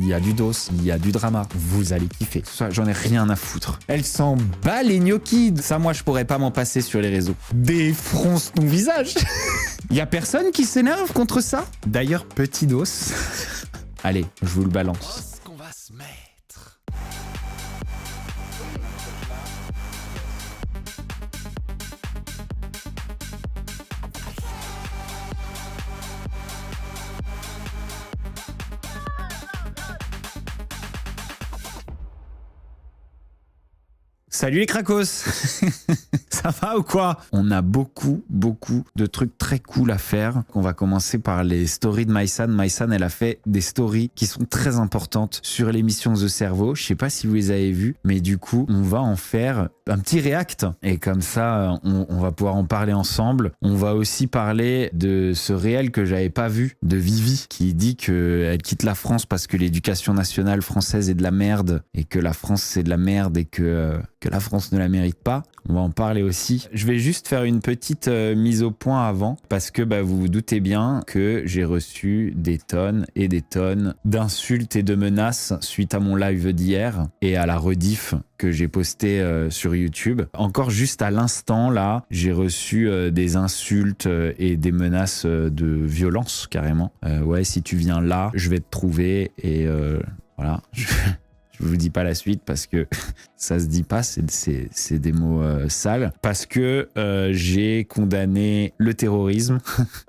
il y a du dos, il y a du drama. Vous allez kiffer. Ça, j'en ai rien à foutre. Elle s'en bat les gnocchis. Ça, moi, je pourrais pas m'en passer sur les réseaux. Défronce ton visage. Il y a personne qui s'énerve contre ça. D'ailleurs, petit dos. Allez, je vous le balance. Qu'on va se mettre. Salut les cracos. Ça va ou quoi? On a beaucoup de trucs très cool à faire. On va commencer par les stories de Maïsan. Maïsan, elle a fait des stories qui sont très importantes sur l'émission The Cerveau. Je sais pas si vous les avez vues, mais du coup, on va en faire un petit react. Et comme ça, on va pouvoir en parler ensemble. On va aussi parler de ce réel que j'avais pas vu, de Vivi, qui dit qu'elle quitte la France parce que l'éducation nationale française est de la merde et que la France c'est de la merde et que la France ne la mérite pas. On va en parler aussi. Je vais juste faire une petite mise au point avant parce que vous vous doutez bien que j'ai reçu des tonnes et des tonnes d'insultes et de menaces suite à mon live d'hier et à la rediff que j'ai posté sur YouTube. Encore juste à l'instant là, j'ai reçu des insultes et des menaces de violence carrément. Ouais, si tu viens là, je vais te trouver et voilà. Je vous dis pas la suite parce que ça se dit pas, c'est des mots sales. Parce que j'ai condamné le terrorisme.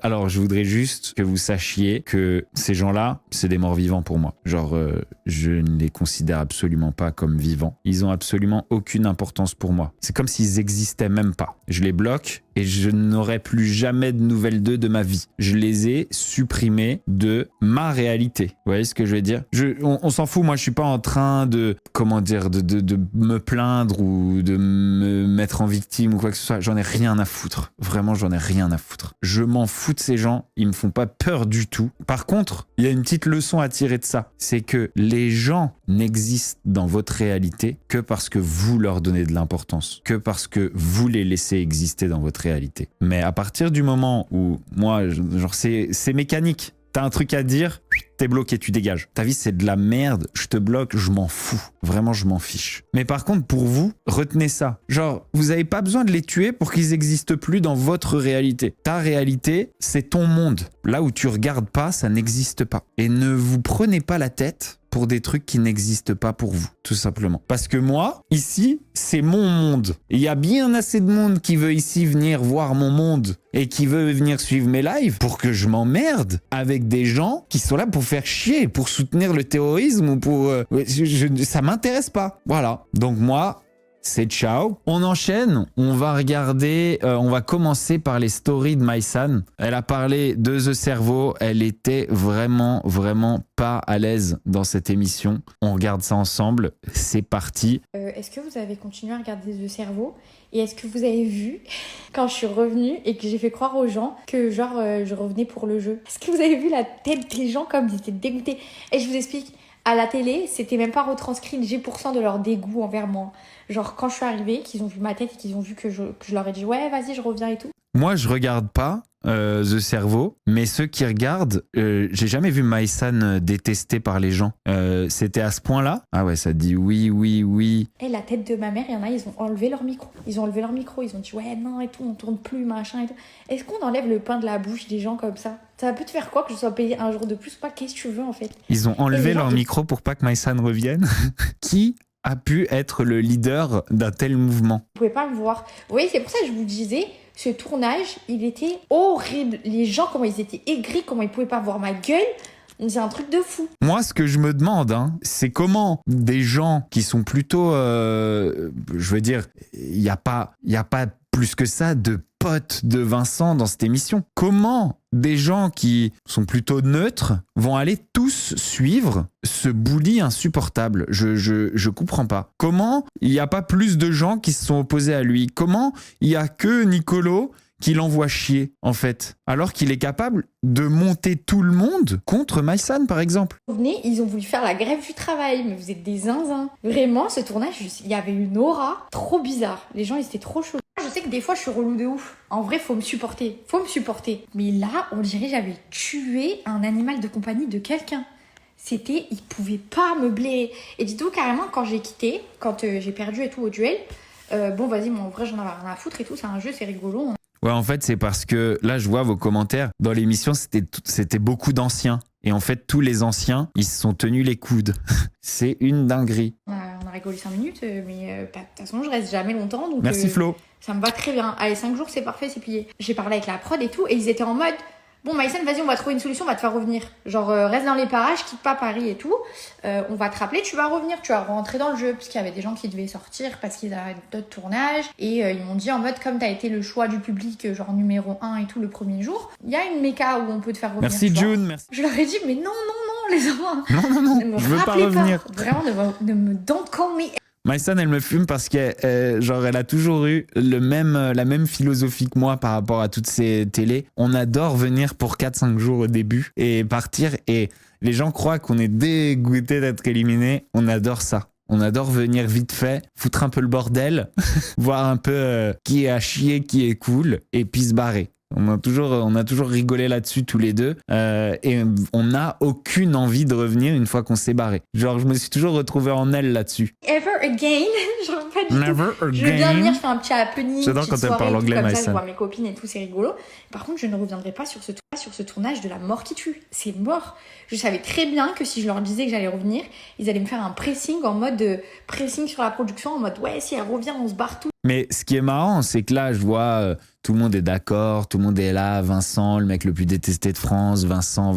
Alors je voudrais juste que vous sachiez que ces gens-là, c'est des morts vivants pour moi. Genre, je ne les considère absolument pas comme vivants. Ils ont absolument aucune importance pour moi. C'est comme s'ils existaient même pas. Je les bloque et je n'aurai plus jamais de nouvelles d'eux de ma vie. Je les ai supprimés de ma réalité. Vous voyez ce que je veux dire? On s'en fout, moi je suis pas en train de, comment dire, de me plaindre ou de me mettre en victime ou quoi que ce soit. J'en ai rien à foutre. Vraiment, j'en ai rien à foutre. Je m'en fous de ces gens. Ils me font pas peur du tout. Par contre, il y a une petite leçon à tirer de ça. C'est que les gens n'existent dans votre réalité que parce que vous leur donnez de l'importance. Que parce que vous les laissez exister dans votre réalité. Mais à partir du moment où, moi, genre c'est mécanique. T'as un truc à dire, t'es bloqué, tu dégages. Ta vie, c'est de la merde, je te bloque, je m'en fous. Vraiment, je m'en fiche. Mais par contre, pour vous, retenez ça. Genre, vous avez pas besoin de les tuer pour qu'ils existent plus dans votre réalité. Ta réalité, c'est ton monde. Là où tu regardes pas, ça n'existe pas. Et ne vous prenez pas la tête pour des trucs qui n'existent pas pour vous, tout simplement. Parce que moi, ici, c'est mon monde. Il y a bien assez de monde qui veut ici venir voir mon monde et qui veut venir suivre mes lives pour que je m'emmerde avec des gens qui sont là pour faire chier, pour soutenir le terrorisme ou pour... ça m'intéresse pas. Voilà. Donc moi... c'est ciao. On enchaîne, on va regarder, on va commencer par les stories de Maïsan. Elle a parlé de The Cerveau, elle était vraiment pas à l'aise dans cette émission. On regarde ça ensemble, c'est parti. Est-ce que vous avez continué à regarder The Cerveau? Et est-ce que vous avez vu quand je suis revenue et que j'ai fait croire aux gens que genre je revenais pour le jeu? Est-ce que vous avez vu la tête des gens comme ils étaient dégoûtés? Et je vous explique, à la télé, c'était même pas retranscrit 10% de leur dégoût envers moi. Genre, quand je suis arrivée, qu'ils ont vu ma tête et qu'ils ont vu que je leur ai dit « Ouais, vas-y, je reviens et tout ». Moi, je regarde pas The Cerveau, mais ceux qui regardent, j'ai jamais vu Maïsan détesté par les gens. C'était à ce point-là? Ah ouais, ça dit oui. Et la tête de ma mère, il y en a, ils ont enlevé leur micro. Ils ont dit « Ouais, non et tout, on tourne plus, machin et tout ». Est-ce qu'on enlève le pain de la bouche des gens comme ça? Ça peut te faire quoi que je sois payée un jour de plus? Pas qu'est-ce que tu veux en fait? Ils ont enlevé leur micro pour pas que Maïsan revienne. Qui a pu être le leader d'un tel mouvement? Vous pouvez pas le voir. Vous voyez, c'est pour ça que je vous disais, ce tournage, il était horrible. Les gens, comment ils étaient aigris, comment ils pouvaient pas voir ma gueule. C'est un truc de fou. Moi, ce que je me demande, c'est comment des gens qui sont plutôt... je veux dire, il n'y a pas plus que ça de potes de Vincent dans cette émission. Comment des gens qui sont plutôt neutres vont aller tous suivre ce bully insupportable? Je comprends pas. Comment il n'y a pas plus de gens qui se sont opposés à lui? Comment il n'y a que Nicolo qui l'envoie chier, en fait, alors qu'il est capable de monter tout le monde contre Maïsan, par exemple? Ils ont voulu faire la grève du travail, mais vous êtes des zinzins. Vraiment, ce tournage, il y avait une aura trop bizarre. Les gens, ils étaient trop chauds. Je sais que des fois, je suis relou de ouf. En vrai, faut me supporter. Mais là, on dirait que j'avais tué un animal de compagnie de quelqu'un. Ils pouvaient pas me blairer. Et dis-toi carrément, quand j'ai quitté, quand j'ai perdu et tout au duel, bon, vas-y, moi, en vrai, j'en avais rien à foutre et tout. C'est un jeu, c'est rigolo. Ouais, en fait, c'est parce que là, je vois vos commentaires. Dans l'émission, c'était beaucoup d'anciens. Et en fait, tous les anciens, ils se sont tenus les coudes. C'est une dinguerie. On a rigolé 5 minutes, mais de toute façon, je reste jamais longtemps. Donc, Merci Flo. Ça me va très bien. Allez, 5 jours, c'est parfait, c'est plié. J'ai parlé avec la prod et tout, et ils étaient en mode... Bon, Maïsan, vas-y, on va trouver une solution, on va te faire revenir. Genre, reste dans les parages, quitte pas Paris et tout. On va te rappeler, tu vas revenir, tu vas rentrer dans le jeu. Parce qu'il y avait des gens qui devaient sortir parce qu'ils avaient d'autres tournages. Et ils m'ont dit en mode, comme t'as été le choix du public, genre numéro 1 et tout le premier jour, il y a une méca où on peut te faire revenir. Merci June, merci. Je leur ai dit, mais non, les enfants. Non, je veux pas revenir. Vraiment, don't call me. Maïsan, elle me fume parce qu'elle elle a toujours eu la même philosophie que moi par rapport à toutes ces télés. On adore venir pour 4-5 jours au début et partir. Et les gens croient qu'on est dégoûté d'être éliminé. On adore ça. On adore venir vite fait, foutre un peu le bordel, voir un peu qui est à chier, qui est cool, et puis se barrer. On a toujours rigolé là-dessus tous les deux et on n'a aucune envie de revenir une fois qu'on s'est barré. Genre, je me suis toujours retrouvé en elle là-dessus. Ever again. Genre, pas du Never tout. again. Je veux bien venir, je fais un petit happening. J'adore quand elle parle anglais, comme ça, Maïsan. je vois mes copines et tout, c'est rigolo. Par contre, je ne reviendrai pas sur ce tournage de la mort qui tue. C'est mort. Je savais très bien que si je leur disais que j'allais revenir, ils allaient me faire un pressing en mode pressing sur la production, en mode ouais, si elle revient, on se barre tout. Mais ce qui est marrant, c'est que là, je vois tout le monde est d'accord, tout le monde est là, Vincent, le mec le plus détesté de France, Vincent.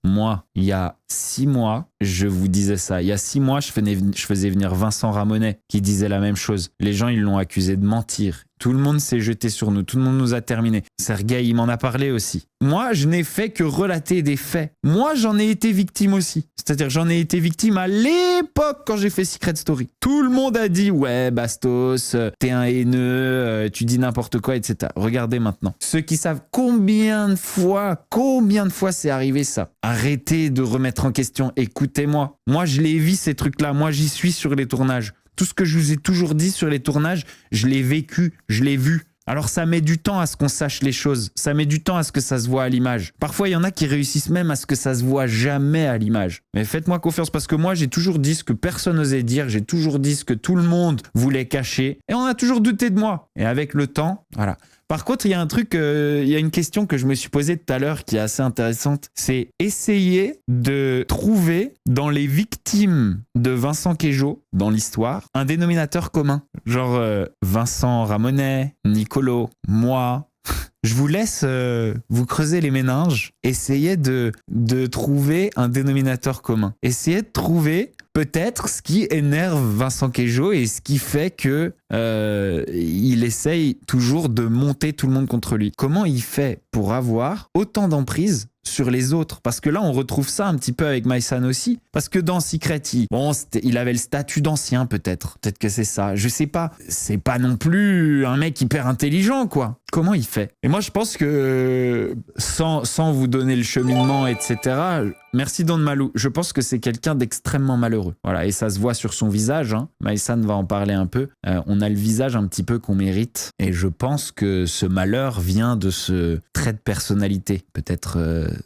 Moi, il y a 6 mois, je vous disais ça. Il y a 6 mois, je faisais venir Vincent Ramonet qui disait la même chose. Les gens, ils l'ont accusé de mentir. Tout le monde s'est jeté sur nous. Tout le monde nous a terminé. Sergueï, il m'en a parlé aussi. Moi, je n'ai fait que relater des faits. Moi, j'en ai été victime aussi. C'est-à-dire, j'en ai été victime à l'époque quand j'ai fait Secret Story. Tout le monde a dit, ouais, Bastos, t'es un haineux, tu dis n'importe quoi, etc. Regardez maintenant. Ceux qui savent combien de fois c'est arrivé ça. Arrêtez de remettre en question. Écoutez-moi. Moi, je les vis ces trucs-là. Moi, j'y suis sur les tournages. Tout ce que je vous ai toujours dit sur les tournages, je l'ai vécu, je l'ai vu. Alors ça met du temps à ce qu'on sache les choses, ça met du temps à ce que ça se voit à l'image. Parfois il y en a qui réussissent même à ce que ça se voit jamais à l'image. Mais faites-moi confiance parce que moi j'ai toujours dit ce que personne n'osait dire, j'ai toujours dit ce que tout le monde voulait cacher et on a toujours douté de moi. Et avec le temps, voilà. Par contre, il y a un truc, il y a une question que je me suis posée tout à l'heure qui est assez intéressante. C'est essayer de trouver dans les victimes de Vincent Queijo, dans l'histoire, un dénominateur commun. Genre Vincent Ramonet, Nicolo, moi. Je vous laisse vous creuser les méninges. Essayez de trouver un dénominateur commun. Essayez de trouver peut-être ce qui énerve Vincent Queijo et ce qui fait que il essaye toujours de monter tout le monde contre lui. Comment il fait pour avoir autant d'emprise sur les autres? Parce que là, on retrouve ça un petit peu avec Maïsan aussi. Parce que dans Secret, il avait le statut d'ancien peut-être. Peut-être que c'est ça. Je sais pas. C'est pas non plus un mec hyper intelligent, quoi. Comment il fait? Et moi, je pense que sans vous donner le cheminement, etc., merci Don Malou. Je pense que c'est quelqu'un d'extrêmement malheureux. Voilà, et ça se voit sur son visage. Hein. Maïsan va en parler un peu. On a le visage un petit peu qu'on mérite. Et je pense que ce malheur vient de ce trait de personnalité. Peut-être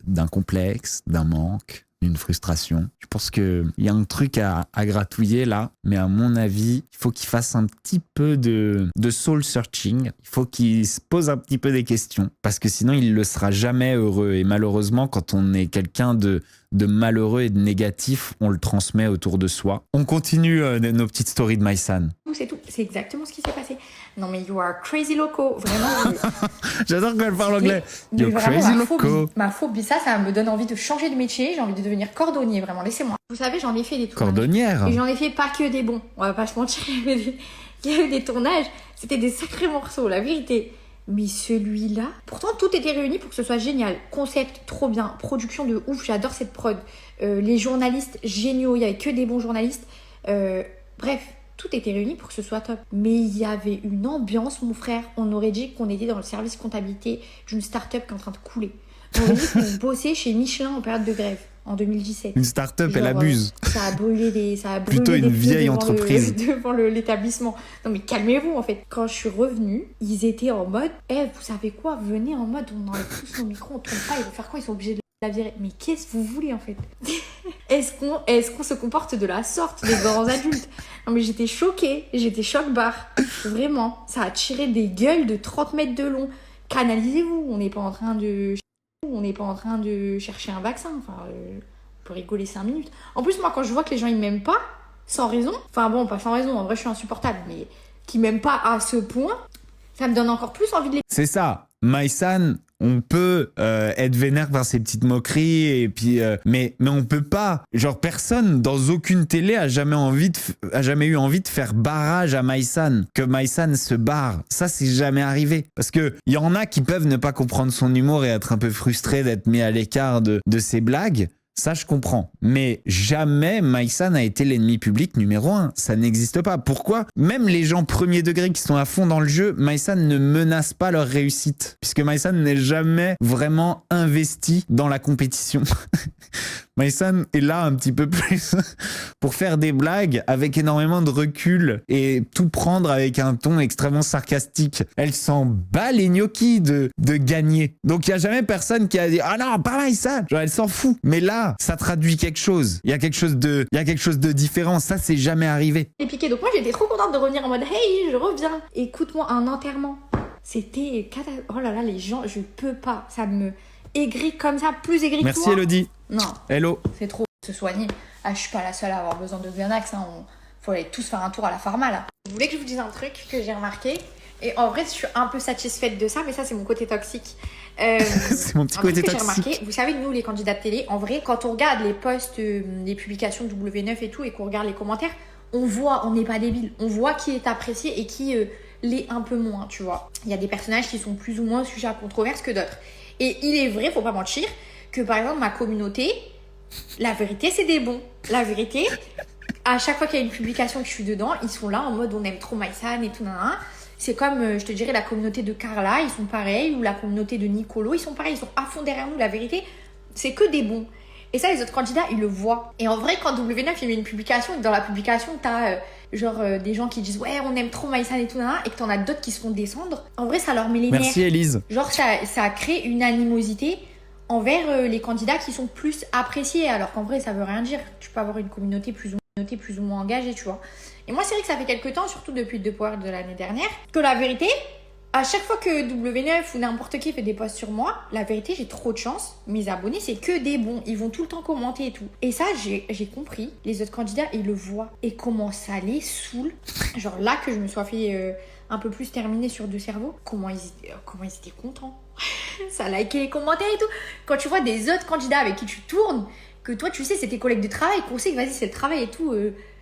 d'un complexe, d'un manque, d'une frustration. Je pense qu'il y a un truc à gratouiller là, mais à mon avis, il faut qu'il fasse un petit peu de soul searching. Il faut qu'il se pose un petit peu des questions, parce que sinon il ne sera jamais heureux. Et malheureusement, quand on est quelqu'un de malheureux et de négatif, on le transmet autour de soi. On continue nos petites stories de Maïsan. C'est tout, c'est exactement ce qui s'est passé. Non mais you are crazy loco, vraiment. J'adore quand elle parle anglais. Mais You're vraiment, crazy loco. Ma phobie, ça me donne envie de changer de métier. J'ai envie de devenir cordonnier, vraiment, laissez-moi. Vous savez, j'en ai fait des tournages. Cordonnière. Et j'en ai fait pas que des bons, on va pas se mentir. Il y a eu des tournages, c'était des sacrés morceaux, la vérité. Mais celui-là, pourtant tout était réuni pour que ce soit génial. Concept trop bien, production de ouf, j'adore cette prod. Les journalistes géniaux, il y avait que des bons journalistes. Bref, tout était réuni pour que ce soit top. Mais il y avait une ambiance, mon frère. On aurait dit qu'on était dans le service comptabilité d'une start-up qui est en train de couler. On aurait dit qu'on bossait chez Michelin en période de grève. En 2017. Une start-up, elle abuse. Ça a brûlé des... Plutôt une vieille entreprise. Devant l'établissement. Non mais calmez-vous en fait. Quand je suis revenue, ils étaient en mode vous savez quoi, venez en mode on enlève tous nos micros, on tourne pas, ils vont faire quoi, ils sont obligés de la virer. Mais qu'est-ce que vous voulez en fait? Est-ce qu'on se comporte de la sorte, les grands adultes? Non mais j'étais choquée, j'étais choc-barre. Vraiment, ça a tiré des gueules de 30 mètres de long. Canalisez-vous, on n'est pas en train de chercher un vaccin. Enfin, on peut rigoler 5 minutes. En plus, moi, quand je vois que les gens ils m'aiment pas, sans raison, enfin bon, pas sans raison, en vrai je suis insupportable, mais qui m'aiment pas à ce point, ça me donne encore plus envie de les... C'est ça. Maïsan, on peut être vénère par ses petites moqueries, et puis, mais on peut pas. Genre, personne dans aucune télé a jamais eu envie de faire barrage à Maïsan, que Maïsan se barre. Ça, c'est jamais arrivé. Parce que il y en a qui peuvent ne pas comprendre son humour et être un peu frustrés d'être mis à l'écart de ses blagues. Ça, je comprends. Mais jamais Maïsan a été l'ennemi public numéro 1. Ça n'existe pas. Pourquoi? Même les gens premier degré qui sont à fond dans le jeu, Maïsan ne menace pas leur réussite. Puisque Maïsan n'est jamais vraiment investi dans la compétition. Maïsan est là un petit peu plus pour faire des blagues avec énormément de recul et tout prendre avec un ton extrêmement sarcastique. Elle s'en bat les gnocchis de gagner. Donc il n'y a jamais personne qui a dit « Ah non, pas Maïsan !» Genre elle s'en fout. Mais là, ça traduit quelque chose. Il y a quelque chose de différent. Ça, c'est jamais arrivé. Et piqué. Donc moi, j'étais trop contente de revenir en mode « Hey, je reviens !» Écoute-moi, un enterrement. C'était... Oh là là, les gens, je peux pas. Ça me aigrit comme ça, plus aigri que moi. Merci Elodie. Non. Hello. C'est trop se soigner. Ah, je suis pas la seule à avoir besoin de Xanax. Hein. Faut aller tous faire un tour à la pharma là. Vous voulez que je vous dise un truc que j'ai remarqué? Et en vrai, je suis un peu satisfaite de ça, mais ça, c'est mon côté toxique. C'est mon petit côté toxique. J'ai remarqué, vous savez, nous, les candidats de télé, en vrai, quand on regarde les posts, les publications de W9 et tout, et qu'on regarde les commentaires, on voit, on n'est pas débile, on voit qui est apprécié et qui l'est un peu moins, tu vois. Il y a des personnages qui sont plus ou moins sujets à controverse que d'autres. Et il est vrai, faut pas mentir, que par exemple, ma communauté, la vérité, c'est des bons. La vérité, à chaque fois qu'il y a une publication que je suis dedans, ils sont là en mode on aime trop Maïsan et tout, nan. C'est comme, je te dirais, la communauté de Carla, ils sont pareils, ou la communauté de Nicolo, ils sont pareils, ils sont à fond derrière nous. La vérité, c'est que des bons. Et ça, les autres candidats, ils le voient. Et en vrai, quand W9, il met une publication, et dans la publication, t'as des gens qui disent ouais, on aime trop Maïsan et tout, nan, et que t'en as d'autres qui se font descendre, en vrai, ça leur met les nerfs. Merci Élise. Genre, ça crée une animosité envers les candidats qui sont plus appréciés, alors qu'en vrai, ça veut rien dire. Tu peux avoir une communauté plus ou moins engagée, tu vois. Et moi, c'est vrai que ça fait quelques temps, surtout depuis le The Power de l'année dernière, que la vérité, à chaque fois que W9 ou n'importe qui fait des posts sur moi, la vérité, j'ai trop de chance. Mes abonnés, c'est que des bons. Ils vont tout le temps commenter et tout. Et ça, j'ai compris. Les autres candidats, ils le voient. Et comment ça les saoule. Genre là que je me sois fait un peu plus terminer sur deux cerveaux, comment ils étaient contents. Ça likait les commentaires et tout. Quand tu vois des autres candidats avec qui tu tournes, que toi, tu sais, c'est tes collègues de travail, qu'on sait que vas-y, c'est le travail et tout.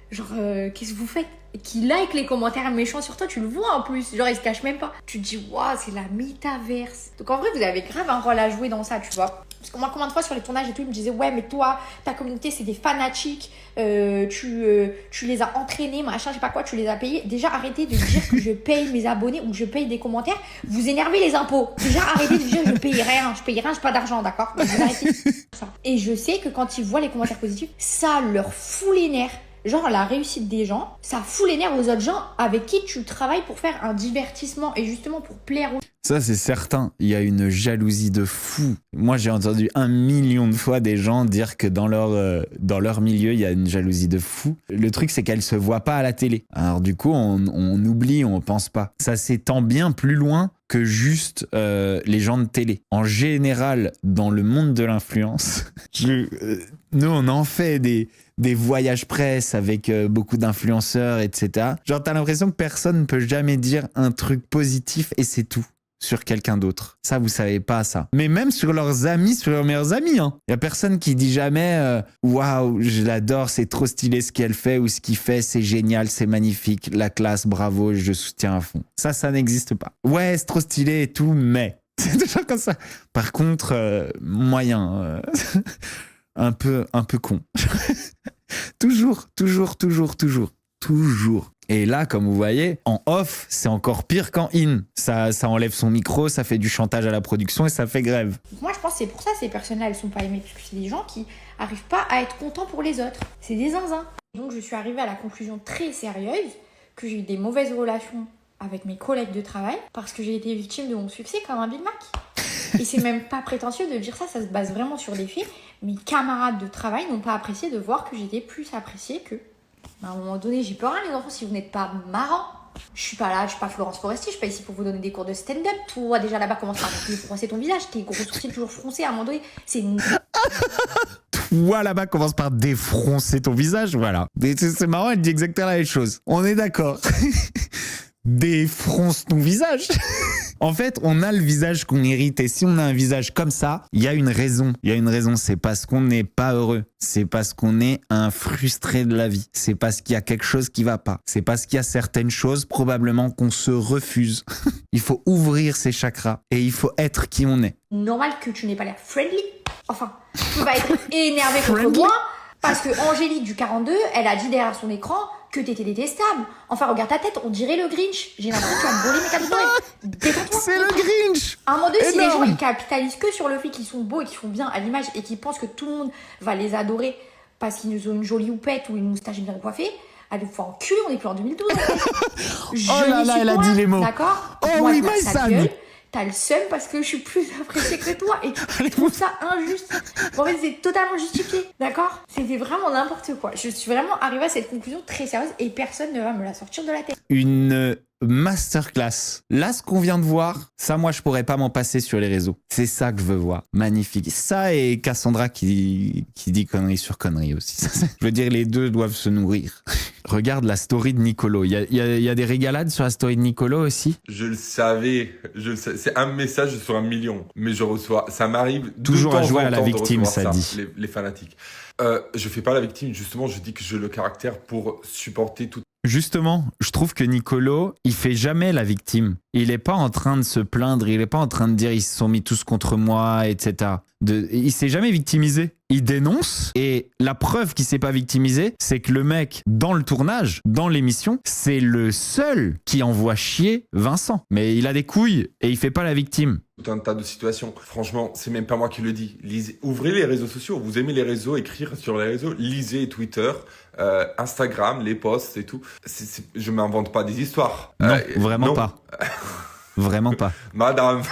Qu'est-ce que vous faites? Qui like les commentaires méchants sur toi, tu le vois en plus. Genre, ils se cachent même pas. Tu te dis, waouh, c'est la métaverse. Donc, en vrai, vous avez grave un rôle à jouer dans ça, tu vois. Parce que moi, combien de fois sur les tournages et tout, ils me disaient, ouais, mais toi, ta communauté, c'est des fanatiques. Tu les as entraînés, machin, je sais pas quoi, tu les as payés. Déjà, arrêtez de dire que je paye mes abonnés ou que je paye des commentaires. Vous énervez les impôts. Déjà, arrêtez de dire, je paye rien, j'ai pas d'argent, d'accord? Vous arrêtez ça. Et je sais que quand ils voient les commentaires positifs, ça leur fout les nerfs. Genre, la réussite des gens, ça fout les nerfs aux autres gens avec qui tu travailles pour faire un divertissement et justement pour plaire aux... Ça, c'est certain. Il y a une jalousie de fou. Moi, j'ai entendu 1 million de fois des gens dire que dans leur milieu, il y a une jalousie de fou. Le truc, c'est qu'elle se voit pas à la télé. Alors du coup, on oublie, on pense pas. Ça s'étend bien plus loin que juste les gens de télé. En général, dans le monde de l'influence, nous, on en fait des voyages presse avec beaucoup d'influenceurs, etc. Genre, t'as l'impression que personne ne peut jamais dire un truc positif et c'est tout sur quelqu'un d'autre. Ça, vous savez pas ça. Mais même sur leurs amis, sur leurs meilleurs amis, hein. Y a personne qui dit jamais waouh, je l'adore, c'est trop stylé ce qu'elle fait ou ce qu'il fait, c'est génial, c'est magnifique, la classe, bravo, je soutiens à fond. Ça n'existe pas. Ouais, c'est trop stylé et tout, mais c'est toujours comme ça. Par contre, moyen, un peu con. Toujours. Et là, comme vous voyez, en off, c'est encore pire qu'en in. Ça enlève son micro, ça fait du chantage à la production et ça fait grève. Moi, je pense que c'est pour ça que ces personnes-là, elles sont pas aimées. Parce que c'est des gens qui arrivent pas à être contents pour les autres. C'est des zinzins. Donc, je suis arrivée à la conclusion très sérieuse que j'ai eu des mauvaises relations avec mes collègues de travail parce que j'ai été victime de mon succès comme un Big Mac. Et c'est même pas prétentieux de dire ça, ça se base vraiment sur des faits. mes camarades de travail n'ont pas apprécié de voir que j'étais plus appréciée qu'eux. À un moment donné, j'y peux rien, les enfants, si vous n'êtes pas marrants. Je suis pas Florence Foresti, je suis pas ici pour vous donner des cours de stand-up. Toi, déjà là-bas, commence par froncer ton visage, tes gros sourcils toujours froncés, à un moment donné, c'est une... Toi là-bas commence par défroncer ton visage, voilà. C'est marrant, elle dit exactement la même chose. On est d'accord. Défronce ton visage. En fait, on a le visage qu'on hérite et si on a un visage comme ça, il y a une raison. Il y a une raison, c'est parce qu'on n'est pas heureux. C'est parce qu'on est un frustré de la vie. C'est parce qu'il y a quelque chose qui va pas. C'est parce qu'il y a certaines choses probablement qu'on se refuse. Il faut ouvrir ses chakras et il faut être qui on est. Normal que tu n'aies pas l'air friendly. Enfin, tu vas être énervé contre moi parce que Angélique du 42, elle a dit derrière son écran que t'étais détestable. Enfin, regarde ta tête, on dirait le Grinch. J'ai l'impression que tu vas me voler mes cadeaux de Noël. Détends-toi. C'est le Grinch. À un moment donné, si les gens ils capitalisent que sur le fait qu'ils sont beaux et qu'ils font bien à l'image et qu'ils pensent que tout le monde va les adorer parce qu'ils ont une jolie houppette ou une moustache bien coiffée, allez vous faire enculer, on est plus en 2012. Oh là là, elle a dit les mots. D'accord. Oh moi, oui, Maïsan. T'as le seum parce que je suis plus appréciée que toi et tu trouves ça injuste. En fait, c'est totalement justifié, d'accord? C'était vraiment n'importe quoi. Je suis vraiment arrivée à cette conclusion très sérieuse et personne ne va me la sortir de la tête. Une masterclass. Là, ce qu'on vient de voir, ça, moi, je pourrais pas m'en passer sur les réseaux. C'est ça que je veux voir. Magnifique. Ça et Cassandra qui dit conneries sur conneries aussi. Je veux dire, les deux doivent se nourrir. Regarde la story de Nicolo. Il y a des régalades sur la story de Nicolo aussi. Je le savais. C'est un message sur 1 million. Mais je reçois. Ça m'arrive toujours à jouer à la de victime, recevoir ça dit. Les fanatiques. Je fais pas la victime. Justement, je dis que j'ai le caractère pour supporter tout. Justement, je trouve que Nicolo, il fait jamais la victime. Il est pas en train de se plaindre, il est pas en train de dire ils se sont mis tous contre moi, etc. Il s'est jamais victimisé. Il dénonce et la preuve qu'il s'est pas victimisé, c'est que le mec, dans le tournage, dans l'émission, c'est le seul qui envoie chier Vincent. Mais il a des couilles et il fait pas la victime. Tout un tas de situations. Franchement, c'est même pas moi qui le dis. Ouvrez les réseaux sociaux. Vous aimez les réseaux, écrire sur les réseaux. Lisez Twitter, Instagram, les posts et tout. Je m'invente pas des histoires. Non, vraiment pas. Vraiment pas. Madame.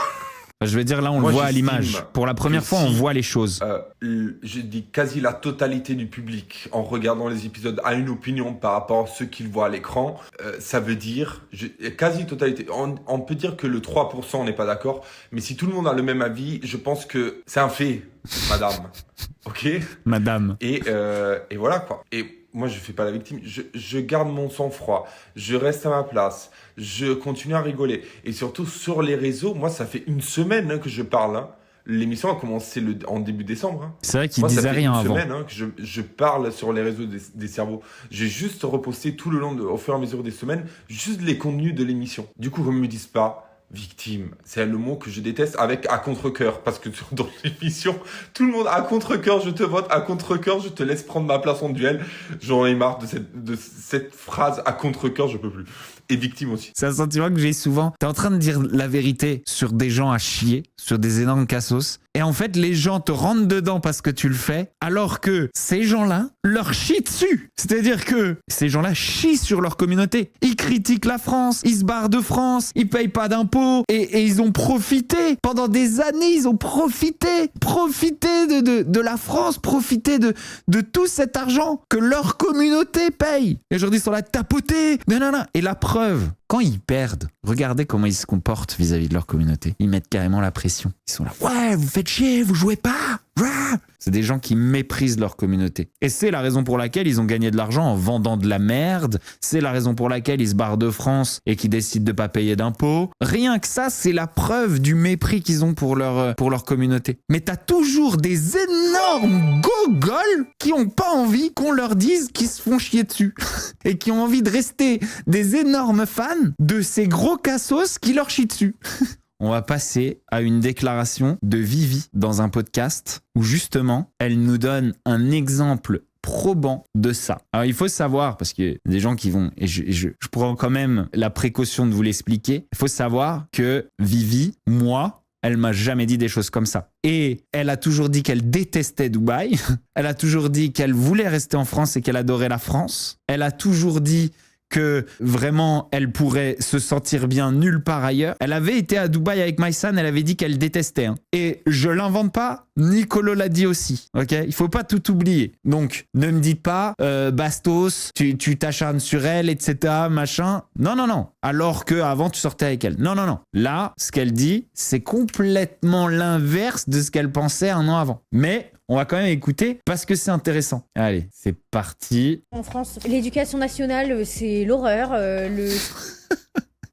Je veux dire, là, on le voit à l'image. Pour la première fois, on voit les choses. Je dis quasi la totalité du public, en regardant les épisodes, a une opinion par rapport à ce qu'il voit à l'écran. Ça veut dire, quasi totalité. On peut dire que le 3% n'est pas d'accord, mais si tout le monde a le même avis, je pense que c'est un fait, madame. Ok ? Madame. Et voilà, quoi. Et moi, je fais pas la victime. Je garde mon sang-froid. Je reste à ma place. Je continue à rigoler. Et surtout, sur les réseaux, moi, ça fait 1 semaine que je parle. L'émission a commencé en début décembre. C'est vrai qu'il disait rien avant. Ça fait 1 semaine que je parle sur les réseaux des cerveaux. J'ai juste reposté tout le long, au fur et à mesure des semaines, juste les contenus de l'émission. Du coup, qu'on ne me dise pas victime, c'est le mot que je déteste, avec à contre-cœur, parce que dans l'émission, tout le monde à contre-cœur, je te vote, à contre-cœur, je te laisse prendre ma place en duel. J'en ai marre de cette phrase à contre-cœur, je peux plus. Et victime aussi. C'est un sentiment que j'ai souvent. T'es en train de dire la vérité sur des gens à chier, sur des énormes cassos, et en fait, les gens te rentrent dedans parce que tu le fais, alors que ces gens-là leur chient dessus. C'est-à-dire que ces gens-là chient sur leur communauté. Ils critiquent la France, ils se barrent de France, ils payent pas d'impôts, et ils ont profité. Pendant des années, ils ont profité de la France, profité de tout cet argent que leur communauté paye. Et aujourd'hui, ils sont là tapotés. Et la preuve, quand ils perdent, regardez comment ils se comportent vis-à-vis de leur communauté. Ils mettent carrément la pression. Ils sont là, ouais, vous faites chier, vous jouez pas. C'est des gens qui méprisent leur communauté. Et c'est la raison pour laquelle ils ont gagné de l'argent en vendant de la merde. C'est la raison pour laquelle ils se barrent de France et qu'ils décident de pas payer d'impôts. Rien que ça, c'est la preuve du mépris qu'ils ont pour leur communauté. Mais t'as toujours des énormes gogoles qui ont pas envie qu'on leur dise qu'ils se font chier dessus. Et qui ont envie de rester des énormes fans de ces gros cassos qui leur chient dessus. On va passer à une déclaration de Vivi dans un podcast où justement, elle nous donne un exemple probant de ça. Alors il faut savoir, parce qu'il y a des gens qui vont, et je prends quand même la précaution de vous l'expliquer, il faut savoir que Vivi, moi, elle m'a jamais dit des choses comme ça. Et elle a toujours dit qu'elle détestait Dubaï, elle a toujours dit qu'elle voulait rester en France et qu'elle adorait la France, elle a toujours dit que vraiment elle pourrait se sentir bien nulle part ailleurs. Elle avait été à Dubaï avec Maïsan, elle avait dit qu'elle détestait. Hein. Et je l'invente pas, Nicolo l'a dit aussi. Ok, il faut pas tout oublier. Donc ne me dites pas Bastos, tu t'acharnes sur elle, etc. Machin. Non, non, non. Alors que avant tu sortais avec elle. Non, non, non. Là, ce qu'elle dit, c'est complètement l'inverse de ce qu'elle pensait un an avant. Mais on va quand même écouter parce que c'est intéressant. Allez, c'est parti. En France, l'éducation nationale, c'est l'horreur. Le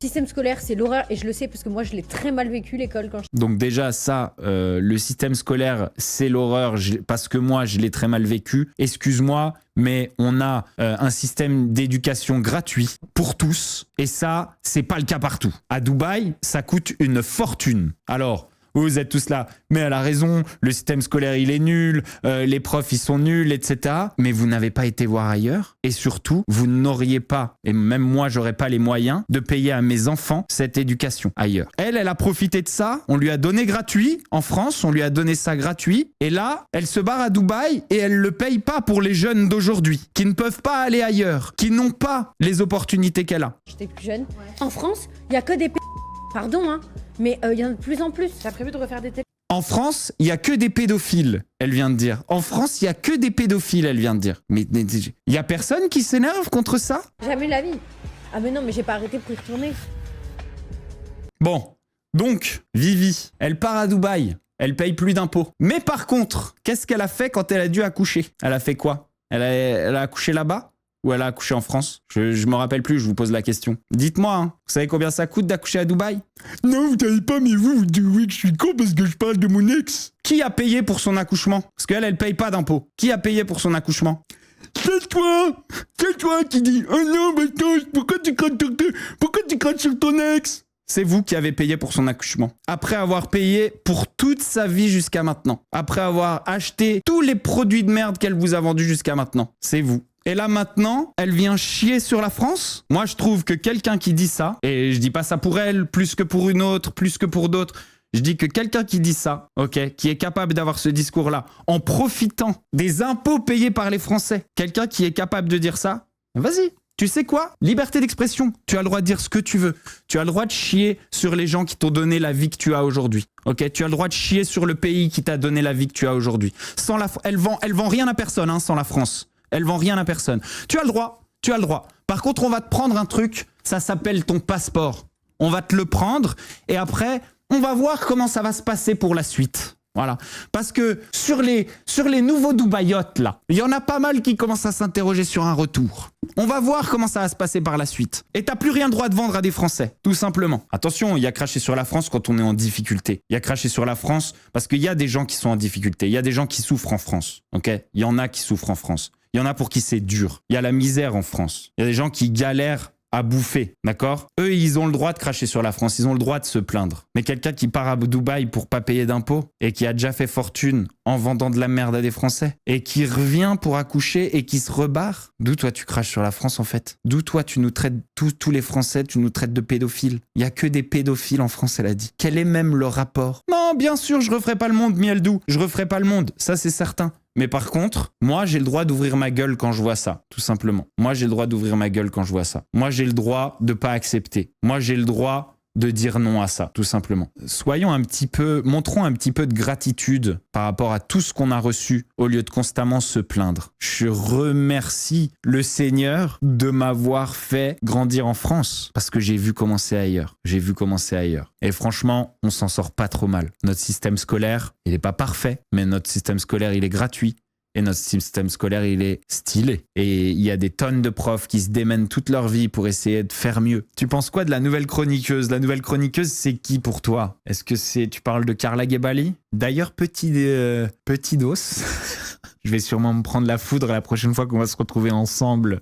système scolaire, c'est l'horreur. Et je le sais parce que moi, je l'ai très mal vécu, l'école. Donc déjà, ça, le système scolaire, c'est l'horreur parce que moi, je l'ai très mal vécu. Excuse-moi, mais on a un système d'éducation gratuit pour tous. Et ça, c'est pas le cas partout. À Dubaï, ça coûte une fortune. Alors, vous êtes tous là, mais elle a raison, le système scolaire il est nul, les profs ils sont nuls, etc. Mais vous n'avez pas été voir ailleurs et surtout, vous n'auriez pas, et même moi j'aurais pas les moyens de payer à mes enfants cette éducation ailleurs. Elle a profité de ça, on lui a donné gratuit, en France on lui a donné ça gratuit et là, elle se barre à Dubaï et elle le paye pas pour les jeunes d'aujourd'hui, qui ne peuvent pas aller ailleurs, qui n'ont pas les opportunités qu'elle a. J'étais plus jeune. En France, il y a que des pardon, hein, mais il y en a de plus en plus. T'as prévu de refaire des En France, il y a que des pédophiles, elle vient de dire. En France, il y a que des pédophiles, elle vient de dire. Mais il y a personne qui s'énerve contre ça? Jamais la vie. Ah mais non, mais j'ai pas arrêté pour y retourner. Bon, donc, Vivi, elle part à Dubaï. Elle paye plus d'impôts. Mais par contre, qu'est-ce qu'elle a fait quand elle a dû accoucher? Elle a fait quoi? Elle a accouché là-bas? Ou elle a accouché en France? Je me rappelle plus, je vous pose la question. Dites-moi, hein, vous savez combien ça coûte d'accoucher à Dubaï? Non, vous savez pas, mais vous dites oui que je suis con parce que je parle de mon ex. Qui a payé pour son accouchement? Parce qu'elle, elle paye pas d'impôts. Qui a payé pour son accouchement? C'est toi qui dis, oh non, mais non, pourquoi tu craches sur ton ex? C'est vous qui avez payé pour son accouchement. Après avoir payé pour toute sa vie jusqu'à maintenant. Après avoir acheté tous les produits de merde qu'elle vous a vendus jusqu'à maintenant. C'est vous. Et là maintenant, elle vient chier sur la France? Moi je trouve que quelqu'un qui dit ça, et je dis pas ça pour elle, plus que pour une autre, plus que pour d'autres, je dis que quelqu'un qui dit ça, ok, qui est capable d'avoir ce discours-là, en profitant des impôts payés par les Français, quelqu'un qui est capable de dire ça, vas-y. Tu sais quoi? Liberté d'expression. Tu as le droit de dire ce que tu veux. Tu as le droit de chier sur les gens qui t'ont donné la vie que tu as aujourd'hui. Ok? Tu as le droit de chier sur le pays qui t'a donné la vie que tu as aujourd'hui. Sans elle vend rien à personne, hein, sans la France. Elle vend rien à personne. Tu as le droit. Tu as le droit. Par contre, on va te prendre un truc. Ça s'appelle ton passeport. On va te le prendre et après, on va voir comment ça va se passer pour la suite. Voilà. Parce que sur les nouveaux Dubaïotes, là, il y en a pas mal qui commencent à s'interroger sur un retour. On va voir comment ça va se passer par la suite. Et t'as plus rien droit de vendre à des Français, tout simplement. Attention, il y a craché sur la France quand on est en difficulté. Il y a craché sur la France parce qu'il y a des gens qui sont en difficulté. Il y a des gens qui souffrent en France. Ok? Il y en a qui souffrent en France. Il y en a pour qui c'est dur. Il y a la misère en France. Il y a des gens qui galèrent à bouffer, d'accord? Eux, ils ont le droit de cracher sur la France, ils ont le droit de se plaindre. Mais quelqu'un qui part à Dubaï pour pas payer d'impôts et qui a déjà fait fortune en vendant de la merde à des Français et qui revient pour accoucher et qui se rebarre, d'où toi tu craches sur la France en fait? D'où toi tu nous traites, tous les Français, tu nous traites de pédophiles? Il y a que des pédophiles en France, elle a dit. Quel est même le rapport? Non, bien sûr, je referai pas le monde, miel doux. Je referai pas le monde, ça c'est certain. Mais par contre, moi, j'ai le droit d'ouvrir ma gueule quand je vois ça, tout simplement. Moi, j'ai le droit d'ouvrir ma gueule quand je vois ça. Moi, j'ai le droit de pas accepter. Moi, j'ai le droit de dire non à ça, tout simplement. Montrons un petit peu de gratitude par rapport à tout ce qu'on a reçu au lieu de constamment se plaindre. Je remercie le Seigneur de m'avoir fait grandir en France parce que j'ai vu comment c'est ailleurs. J'ai vu comment c'est ailleurs. Et franchement, on s'en sort pas trop mal. Notre système scolaire, il est pas parfait, mais notre système scolaire, il est gratuit. Et notre système scolaire, il est stylé. Et il y a des tonnes de profs qui se démènent toute leur vie pour essayer de faire mieux. Tu penses quoi de la nouvelle chroniqueuse? La nouvelle chroniqueuse, c'est qui pour toi? Est-ce que tu parles de Carla Gebali? D'ailleurs, petit dos, je vais sûrement me prendre la foudre la prochaine fois qu'on va se retrouver ensemble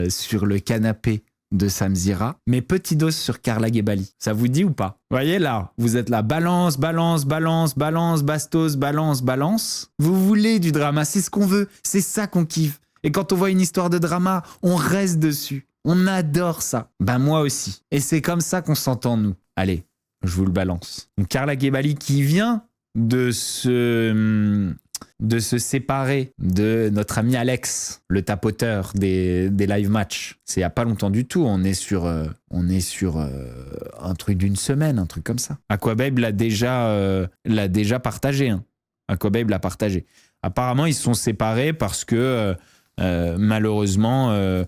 sur le canapé de Samzira, mais petit dos sur Carla Gebali. Ça vous dit ou pas? Vous voyez là, vous êtes là, balance, bastos, balance. Vous voulez du drama, c'est ce qu'on veut, c'est ça qu'on kiffe. Et quand on voit une histoire de drama, on reste dessus. On adore ça. Ben moi aussi. Et c'est comme ça qu'on s'entend nous. Allez, je vous le balance. Donc Carla Gebali qui vient de se de se séparer de notre ami Alex, le tapoteur des live matchs. C'est il n'y a pas longtemps du tout. On est sur un truc d'une semaine, un truc comme ça. Aquababe l'a déjà partagé. Hein. Aquababe l'a partagé. Apparemment, ils se sont séparés parce que malheureusement,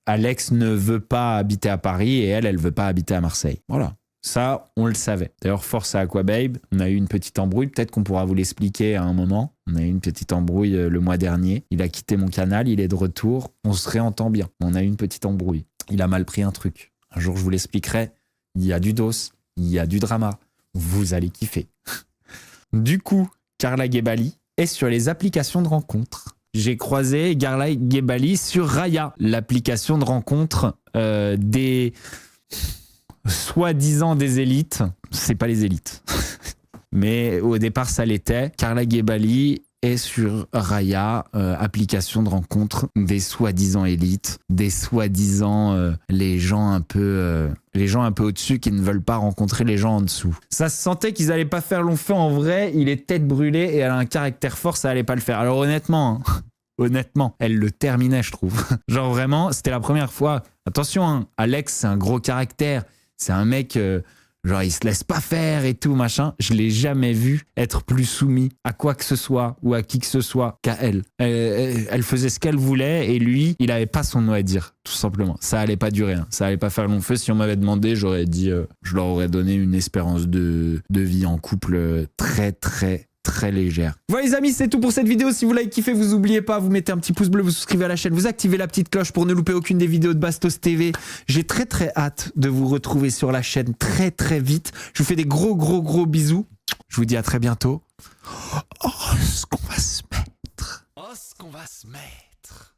Alex ne veut pas habiter à Paris et elle veut pas habiter à Marseille. Voilà. Ça, on le savait. D'ailleurs, force à Aquababe. On a eu une petite embrouille. Peut-être qu'on pourra vous l'expliquer à un moment. On a eu une petite embrouille le mois dernier. Il a quitté mon canal. Il est de retour. On se réentend bien. On a eu une petite embrouille. Il a mal pris un truc. Un jour, je vous l'expliquerai. Il y a du dos. Il y a du drama. Vous allez kiffer. Du coup, Carla Ghebali est sur les applications de rencontres. J'ai croisé Carla Ghebali sur Raya, l'application de rencontres des... soi-disant des élites, c'est pas les élites. Mais au départ, ça l'était. Carla Ghebali est sur Raya, application de rencontre des soi-disant élites, des soi-disant les gens un peu au-dessus qui ne veulent pas rencontrer les gens en dessous. Ça se sentait qu'ils allaient pas faire long feu en vrai. Il est tête brûlée et elle a un caractère fort, ça allait pas le faire. Alors honnêtement, elle le terminait, je trouve. Genre vraiment, c'était la première fois. Attention, hein, Alex, c'est un gros caractère. C'est un mec, genre il se laisse pas faire et tout, machin. Je l'ai jamais vu être plus soumis à quoi que ce soit ou à qui que ce soit qu'à elle. Elle faisait ce qu'elle voulait et lui, il avait pas son mot à dire, tout simplement. Ça allait pas durer, hein. Ça allait pas faire long feu. Si on m'avait demandé, j'aurais dit, je leur aurais donné une espérance de vie en couple très légère. Voilà les amis, c'est tout pour cette vidéo. Si vous l'avez kiffé, vous n'oubliez pas, vous mettez un petit pouce bleu, vous souscrivez à la chaîne, vous activez la petite cloche pour ne louper aucune des vidéos de Bastos TV. J'ai très hâte de vous retrouver sur la chaîne très vite. Je vous fais des gros bisous. Je vous dis à très bientôt. Oh, ce qu'on va se mettre.